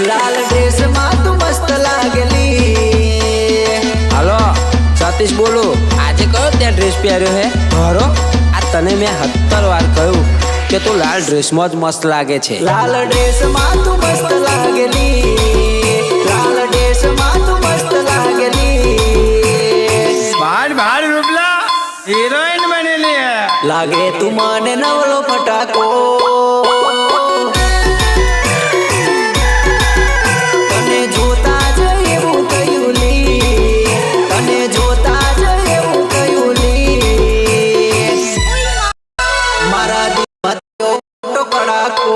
लाल dress में तू मस्त लागली। हेलो सतीश बोलो, आज कयो त्या ड्रेस पहर्यो है घरो? आ तने मैं 70 वार कहूं कि तू लाल ड्रेस में ज मस्त लागे छे। लाल ड्रेस में तू मस्त लागली, लाल ड्रेस में तू मस्त लागली। भाड़ रूपला हीरोइन बनेली है। लागे तू माने नवलो फटाको, तने जोता ज एवुं कयुली, तने जोता ज एवुं कयुली। मारा दिलमां तेवो मोटो कड़ाको,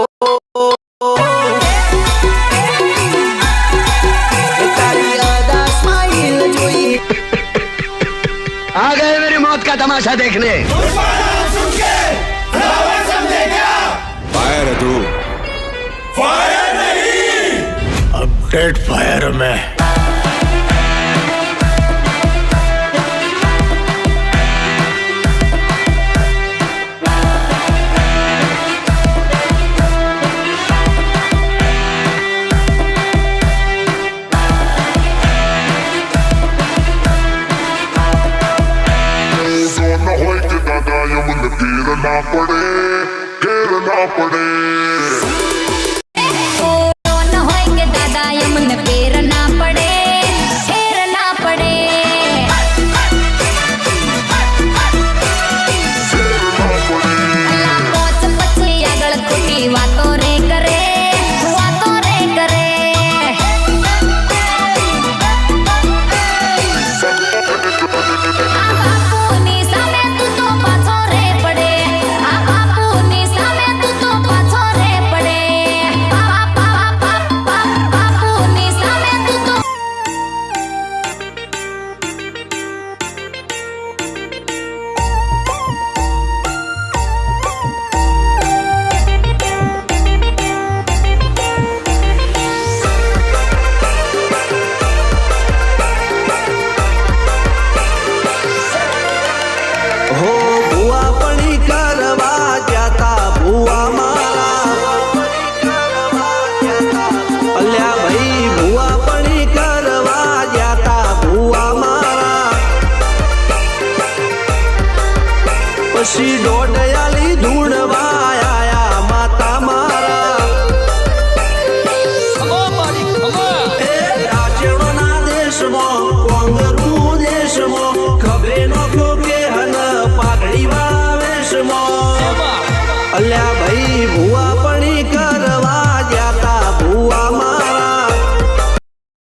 तारी अदा स्माइल जोई। आ गए मेरी मौत का तमाशा देखने। फायर है तू? फायर नहीं, अपडेट फायर में। ना पड़े, घेर ना पड़े। पछी डोडयाली ढूंढवा आया माता मारा। राजवना देश में कोंगरू देश में खबरे नो के हन पागड़ी वेश में अल्या